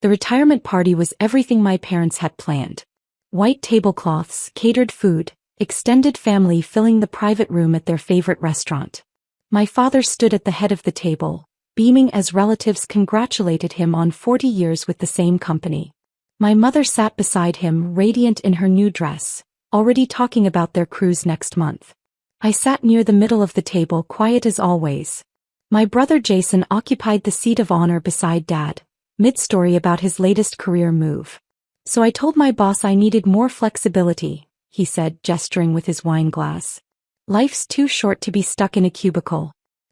The retirement party was everything my parents had planned. White tablecloths, catered food, extended family filling the private room at their favorite restaurant. My father stood at the head of the table, beaming as relatives congratulated him on 40 years with the same company. My mother sat beside him, radiant in her new dress, already talking about their cruise next month. I sat near the middle of the table, quiet as always. My brother Jason occupied the seat of honor beside Dad, mid-story about his latest career move. So I told my boss I needed more flexibility, he said, gesturing with his wine glass. Life's too short to be stuck in a cubicle.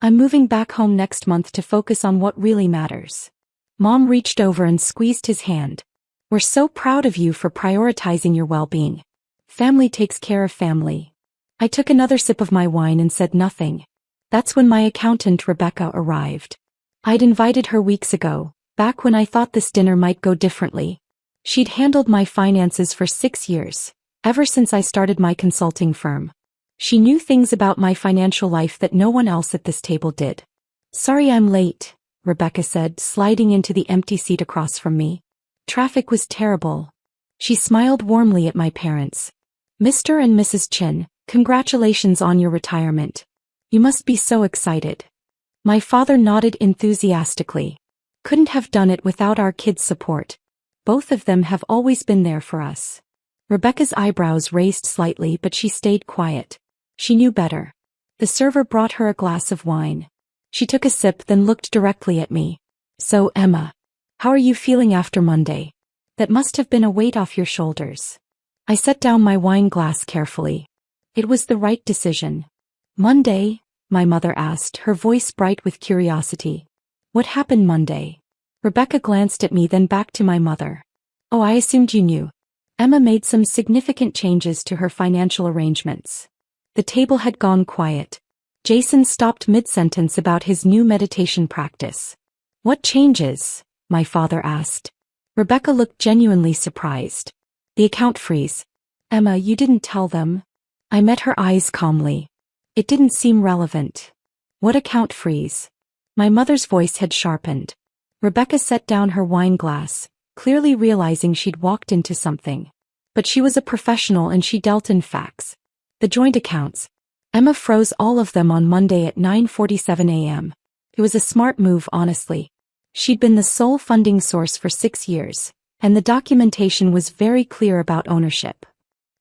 I'm moving back home next month to focus on what really matters. Mom reached over and squeezed his hand. We're so proud of you for prioritizing your well-being. Family takes care of family. I took another sip of my wine and said nothing. That's when my accountant Rebecca arrived. I'd invited her weeks ago, back when I thought this dinner might go differently. She'd handled my finances for 6 years, ever since I started my consulting firm. She knew things about my financial life that no one else at this table did. Sorry I'm late, Rebecca said, sliding into the empty seat across from me. Traffic was terrible. She smiled warmly at my parents. Mr. and Mrs. Chin, congratulations on your retirement. You must be so excited. My father nodded enthusiastically. Couldn't have done it without our kids' support. Both of them have always been there for us. Rebecca's eyebrows raised slightly, but she stayed quiet. She knew better. The server brought her a glass of wine. She took a sip, then looked directly at me. So, Emma, how are you feeling after Monday? That must have been a weight off your shoulders. I set down my wine glass carefully. It was the right decision. Monday? My mother asked, her voice bright with curiosity. What happened Monday? Rebecca glanced at me, then back to my mother. Oh, I assumed you knew. Emma made some significant changes to her financial arrangements. The table had gone quiet. Jason stopped mid-sentence about his new meditation practice. What changes? My father asked. Rebecca looked genuinely surprised. The account freeze. Emma, you didn't tell them? I met her eyes calmly. It didn't seem relevant. What account freeze? My mother's voice had sharpened. Rebecca set down her wine glass, clearly realizing she'd walked into something. But she was a professional and she dealt in facts. The joint accounts. Emma froze all of them on Monday at 9:47 a.m. It was a smart move, honestly. She'd been the sole funding source for 6 years, and the documentation was very clear about ownership.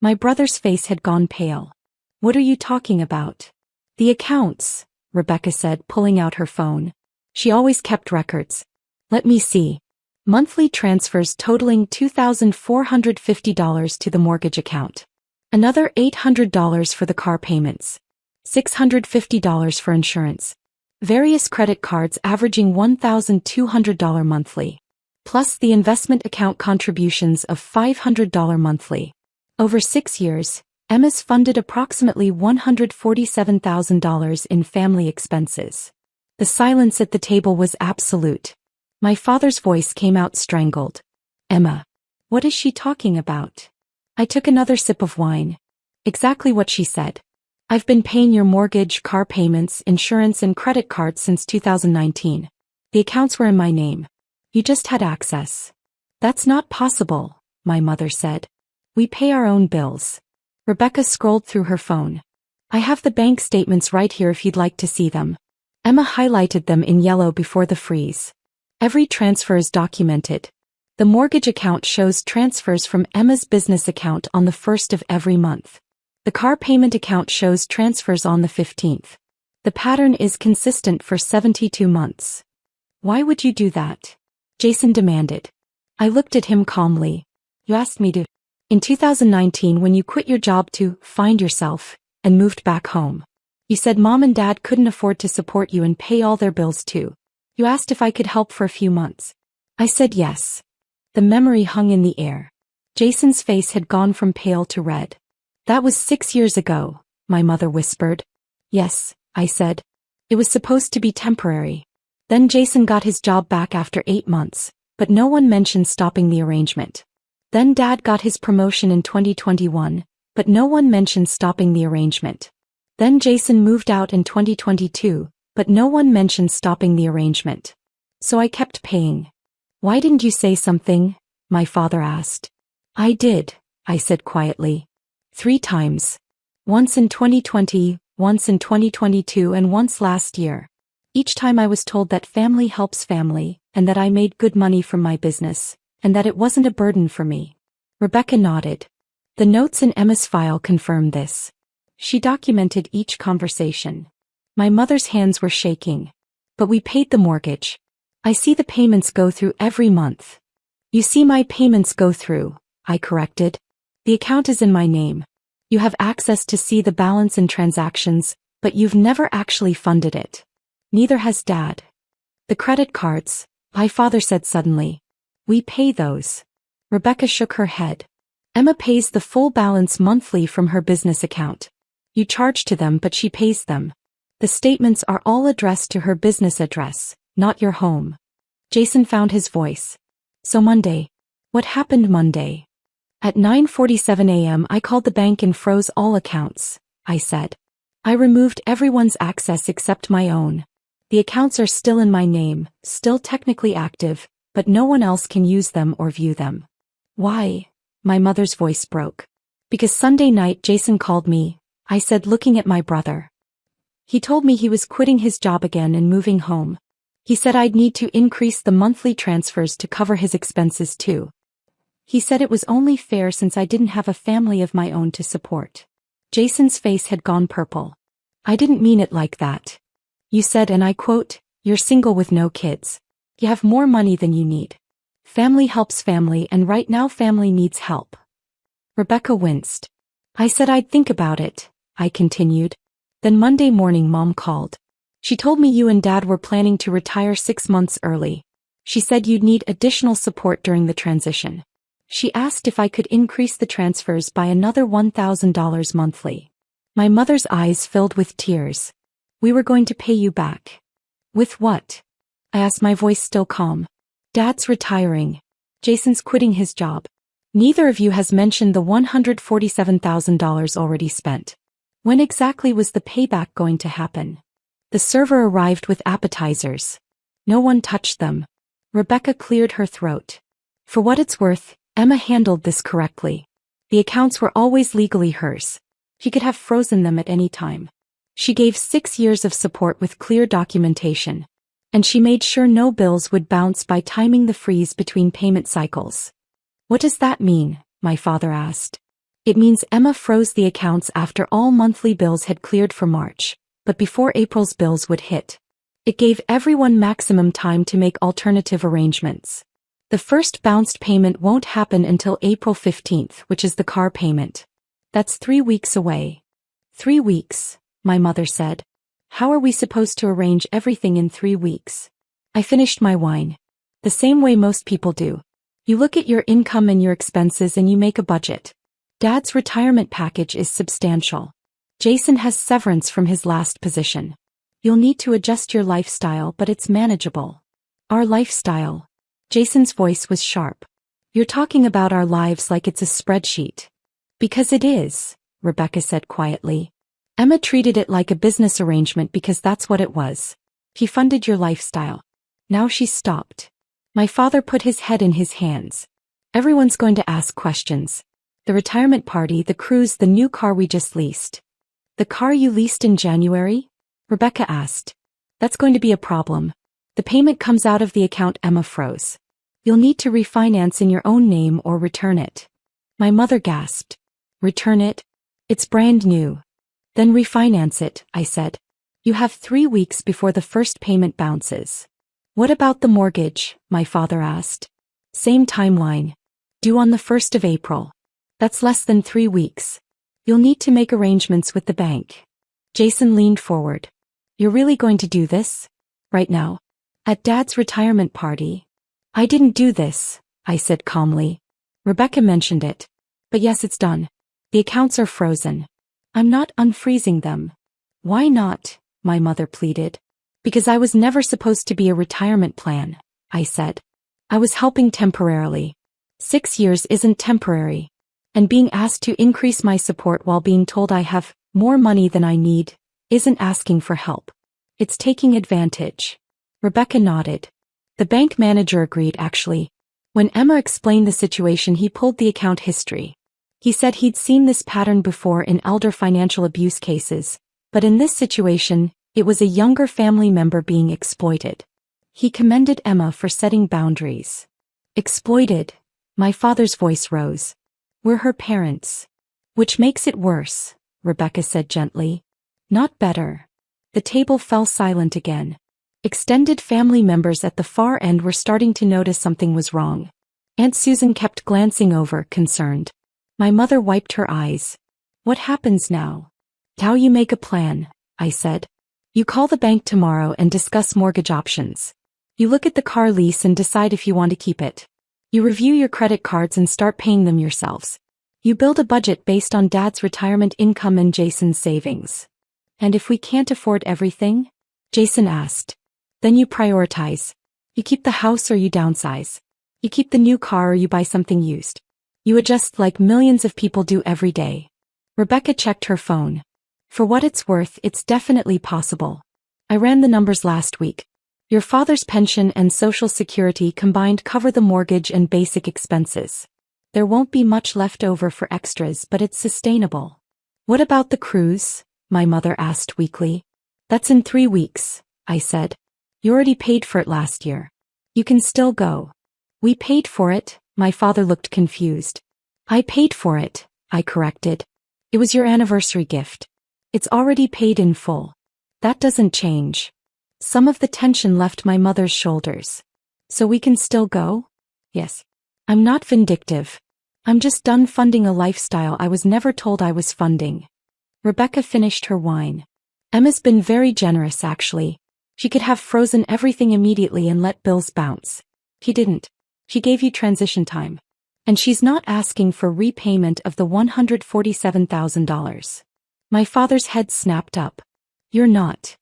My brother's face had gone pale. What are you talking about? The accounts, Rebecca said, pulling out her phone. She always kept records. Let me see. Monthly transfers totaling $2,450 to the mortgage account. Another $800 for the car payments. $650 for insurance. Various credit cards averaging $1,200 monthly. Plus the investment account contributions of $500 monthly. Over 6 years, Emma's funded approximately $147,000 in family expenses. The silence at the table was absolute. My father's voice came out strangled. Emma, what is she talking about? I took another sip of wine. Exactly what she said. I've been paying your mortgage, car payments, insurance and credit cards since 2019. The accounts were in my name. You just had access. That's not possible, my mother said. We pay our own bills. Rebecca scrolled through her phone. I have the bank statements right here if you'd like to see them. Emma highlighted them in yellow before the freeze. Every transfer is documented. The mortgage account shows transfers from Emma's business account on the 1st of every month. The car payment account shows transfers on the 15th. The pattern is consistent for 72 months. Why would you do that? Jason demanded. I looked at him calmly. You asked me to. In 2019, when you quit your job to find yourself and moved back home. You said Mom and Dad couldn't afford to support you and pay all their bills too. You asked if I could help for a few months. I said yes. The memory hung in the air. Jason's face had gone from pale to red. That was 6 years ago, my mother whispered. Yes, I said. It was supposed to be temporary. Then Jason got his job back after 8 months, but no one mentioned stopping the arrangement. Then Dad got his promotion in 2021, but no one mentioned stopping the arrangement. Then Jason moved out in 2022, but no one mentioned stopping the arrangement. So I kept paying. Why didn't you say something? My father asked. I did, I said quietly. 3 times. Once in 2020, once in 2022, and once last year. Each time I was told that family helps family, and that I made good money from my business, and that it wasn't a burden for me. Rebecca nodded. The notes in Emma's file confirmed this. She documented each conversation. My mother's hands were shaking. But we paid the mortgage. I see the payments go through every month. You see my payments go through, I corrected. The account is in my name. You have access to see the balance and transactions, but you've never actually funded it. Neither has Dad. The credit cards, my father said suddenly. We pay those. Rebecca shook her head. Emma pays the full balance monthly from her business account. You charge to them, but she pays them. The statements are all addressed to her business address, not your home. Jason found his voice. So Monday. What happened Monday? At 9:47 a.m. I called the bank and froze all accounts, I said. I removed everyone's access except my own. The accounts are still in my name, still technically active, but no one else can use them or view them. Why? My mother's voice broke. Because Sunday night Jason called me, I said, looking at my brother. He told me he was quitting his job again and moving home. He said I'd need to increase the monthly transfers to cover his expenses too. He said it was only fair since I didn't have a family of my own to support. Jason's face had gone purple. I didn't mean it like that. You said, and I quote, you're single with no kids. You have more money than you need. Family helps family, and right now family needs help. Rebecca winced. I said I'd think about it, I continued. Then Monday morning Mom called. She told me you and Dad were planning to retire 6 months early. She said you'd need additional support during the transition. She asked if I could increase the transfers by another $1,000 monthly. My mother's eyes filled with tears. We were going to pay you back. With what? I asked, my voice still calm. Dad's retiring. Jason's quitting his job. Neither of you has mentioned the $147,000 already spent. When exactly was the payback going to happen? The server arrived with appetizers. No one touched them. Rebecca cleared her throat. For what it's worth, Emma handled this correctly. The accounts were always legally hers. She could have frozen them at any time. She gave 6 years of support with clear documentation. And she made sure no bills would bounce by timing the freeze between payment cycles. What does that mean? My father asked. It means Emma froze the accounts after all monthly bills had cleared for March, but before April's bills would hit. It gave everyone maximum time to make alternative arrangements. The first bounced payment won't happen until April 15th, which is the car payment. That's 3 weeks away. 3 weeks, my mother said. How are we supposed to arrange everything in 3 weeks? I finished my wine. The same way most people do. You look at your income and your expenses and you make a budget. Dad's retirement package is substantial. Jason has severance from his last position. You'll need to adjust your lifestyle, but it's manageable. Our lifestyle. Jason's voice was sharp. You're talking about our lives like it's a spreadsheet. Because it is, Rebecca said quietly. Emma treated it like a business arrangement because that's what it was. He funded your lifestyle. Now she's stopped. My father put his head in his hands. Everyone's going to ask questions. The retirement party, the cruise, the new car we just leased. The car you leased in January? Rebecca asked. That's going to be a problem. The payment comes out of the account Emma froze. You'll need to refinance in your own name or return it. My mother gasped. Return it? It's brand new. Then refinance it, I said. You have 3 weeks before the first payment bounces. What about the mortgage? My father asked. Same timeline. Due on the 1st of April. That's less than 3 weeks. You'll need to make arrangements with the bank. Jason leaned forward. You're really going to do this? Right now? At Dad's retirement party? I didn't do this, I said calmly. Rebecca mentioned it. But yes, it's done. The accounts are frozen. I'm not unfreezing them. Why not? My mother pleaded. Because I was never supposed to be a retirement plan, I said. I was helping temporarily. 6 years isn't temporary. And being asked to increase my support while being told I have more money than I need isn't asking for help. It's taking advantage. Rebecca nodded. The bank manager agreed actually. When Emma explained the situation, he pulled the account history. He said he'd seen this pattern before in elder financial abuse cases, but in this situation, it was a younger family member being exploited. He commended Emma for setting boundaries. Exploited? My father's voice rose. We're her parents. Which makes it worse, Rebecca said gently. Not better. The table fell silent again. Extended family members at the far end were starting to notice something was wrong. Aunt Susan kept glancing over, concerned. My mother wiped her eyes. What happens now? How you make a plan, I said. You call the bank tomorrow and discuss mortgage options. You look at the car lease and decide if you want to keep it. You review your credit cards and start paying them yourselves. You build a budget based on Dad's retirement income and Jason's savings. And if we can't afford everything? Jason asked. Then you prioritize. You keep the house or you downsize. You keep the new car or you buy something used. You adjust like millions of people do every day. Rebecca checked her phone. For what it's worth, it's definitely possible. I ran the numbers last week. Your father's pension and Social Security combined cover the mortgage and basic expenses. There won't be much left over for extras, but it's sustainable. What about the cruise? My mother asked weakly. That's in 3 weeks, I said. You already paid for it last year. You can still go. We paid for it, my father looked confused. I paid for it, I corrected. It was your anniversary gift. It's already paid in full. That doesn't change. Some of the tension left my mother's shoulders. So we can still go? Yes. I'm not vindictive. I'm just done funding a lifestyle I was never told I was funding. Rebecca finished her wine. Emma's been very generous actually. She could have frozen everything immediately and let bills bounce. She didn't. She gave you transition time. And she's not asking for repayment of the $147,000. My father's head snapped up. You're not.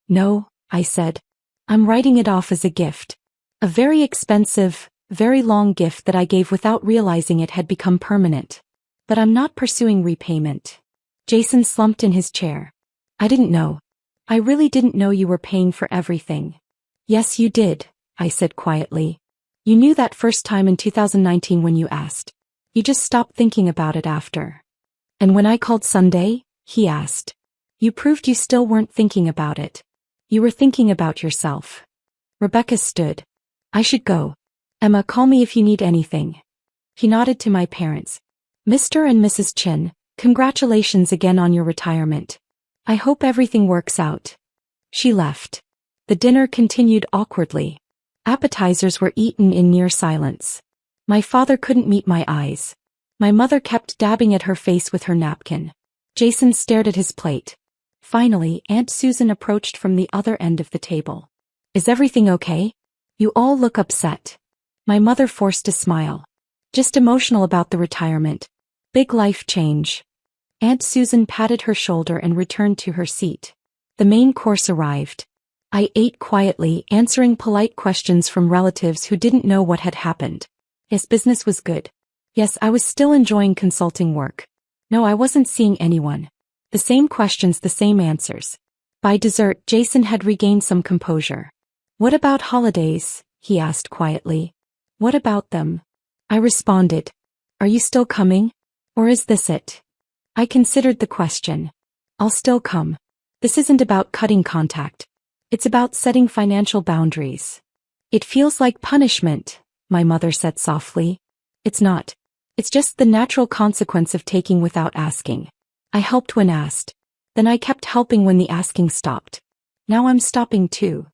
No, I said. I'm writing it off as a gift. A very expensive, very long gift that I gave without realizing it had become permanent. But I'm not pursuing repayment. Jason slumped in his chair. I didn't know. I really didn't know you were paying for everything. Yes, you did, I said quietly. You knew that first time in 2019 when you asked. You just stopped thinking about it after. And when I called Sunday, he asked. You proved you still weren't thinking about it. You were thinking about yourself. Rebecca stood. I should go. Emma, call me if you need anything. He nodded to my parents. Mr. and Mrs. Chin, congratulations again on your retirement. I hope everything works out. She left. The dinner continued awkwardly. Appetizers were eaten in near silence. My father couldn't meet my eyes. My mother kept dabbing at her face with her napkin. Jason stared at his plate. Finally, Aunt Susan approached from the other end of the table. Is everything okay? You all look upset. My mother forced a smile. Just emotional about the retirement. Big life change. Aunt Susan patted her shoulder and returned to her seat. The main course arrived. I ate quietly, answering polite questions from relatives who didn't know what had happened. Yes, business was good. Yes, I was still enjoying consulting work. No, I wasn't seeing anyone. The same questions, the same answers. By dessert, Jason had regained some composure. What about holidays? He asked quietly. What about them? I responded. Are you still coming? Or is this it? I considered the question. I'll still come. This isn't about cutting contact. It's about setting financial boundaries. It feels like punishment, my mother said softly. It's not. It's just the natural consequence of taking without asking. I helped when asked. Then I kept helping when the asking stopped. Now I'm stopping too.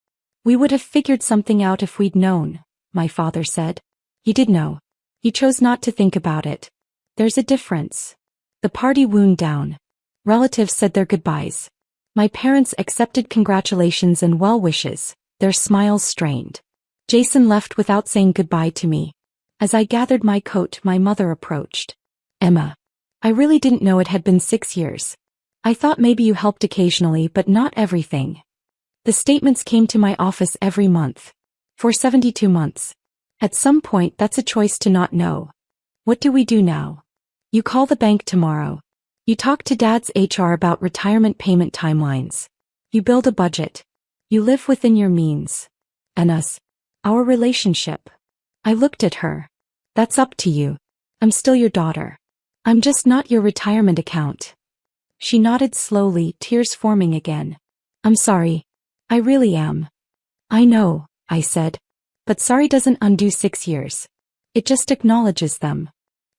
We would have figured something out if we'd known, my father said. You did know. You chose not to think about it. There's a difference. The party wound down. Relatives said their goodbyes. My parents accepted congratulations and well wishes, their smiles strained. Jason left without saying goodbye to me. As I gathered my coat, my mother approached. Emma. I really didn't know it had been 6 years. I thought maybe you helped occasionally, but not everything. The statements came to my office every month. For 72 months. At some point, that's a choice to not know. What do we do now? You call the bank tomorrow. You talk to Dad's HR about retirement payment timelines. You build a budget. You live within your means. And us. Our relationship. I looked at her. That's up to you. I'm still your daughter. I'm just not your retirement account. She nodded slowly, tears forming again. I'm sorry. I really am. I know, I said. But sorry doesn't undo 6 years. It just acknowledges them.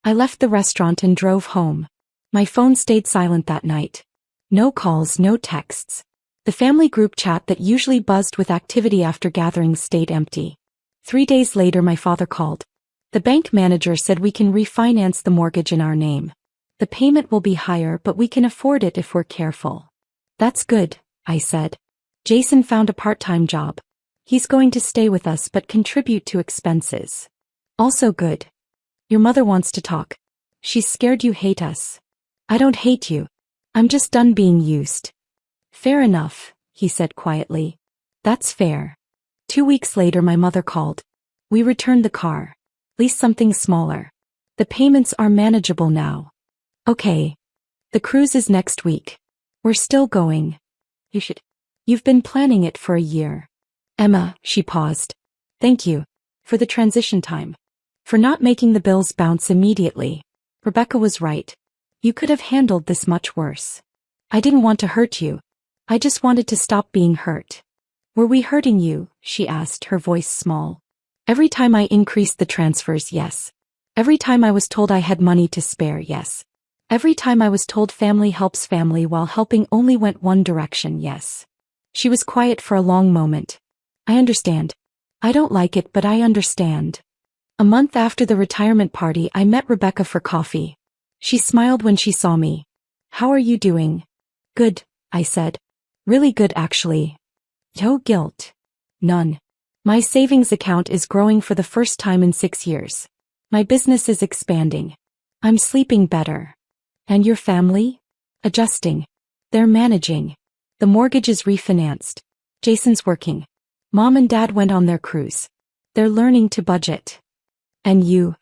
I left the restaurant and drove home. My phone stayed silent that night. No calls, no texts. The family group chat that usually buzzed with activity after gatherings stayed empty. 3 days later my father called. The bank manager said we can refinance the mortgage in our name. The payment will be higher but we can afford it if we're careful. That's good, I said. Jason found a part-time job. He's going to stay with us but contribute to expenses. Also good. Your mother wants to talk. She's scared you hate us. I don't hate you. I'm just done being used. Fair enough, he said quietly. That's fair. 2 weeks later my mother called. We returned the car. Leased something smaller. The payments are manageable now. Okay. The cruise is next week. We're still going. You've been planning it for a year. Emma, she paused. Thank you. For the transition time. For not making the bills bounce immediately. Rebecca was right. You could have handled this much worse. I didn't want to hurt you. I just wanted to stop being hurt. Were we hurting you? She asked, her voice small. Every time I increased the transfers, yes. Every time I was told I had money to spare, yes. Every time I was told family helps family while helping only went one direction, yes. She was quiet for a long moment. I understand. I don't like it, but I understand. A month after the retirement party, I met Rebecca for coffee. She smiled when she saw me. How are you doing? Good, I said. Really good, actually. No guilt. None. My savings account is growing for the first time in 6 years. My business is expanding. I'm sleeping better. And your family? Adjusting. They're managing. The mortgage is refinanced. Jason's working. Mom and Dad went on their cruise. They're learning to budget. And you?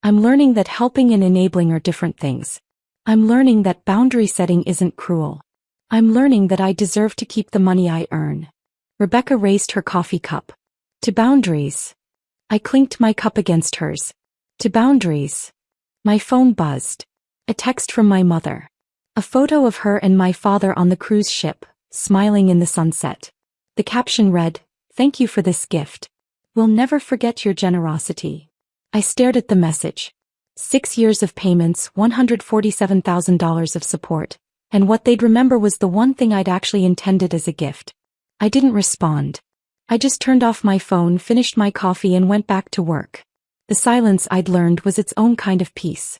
I'm learning that helping and enabling are different things. I'm learning that boundary setting isn't cruel. I'm learning that I deserve to keep the money I earn. Rebecca raised her coffee cup. To boundaries. I clinked my cup against hers. To boundaries. My phone buzzed. A text from my mother. A photo of her and my father on the cruise ship, smiling in the sunset. The caption read, "Thank you for this gift. We'll never forget your generosity." I stared at the message. 6 years of payments, $147,000 of support, and what they'd remember was the one thing I'd actually intended as a gift. I didn't respond. I just turned off my phone, finished my coffee and went back to work. The silence, I'd learned, was its own kind of peace.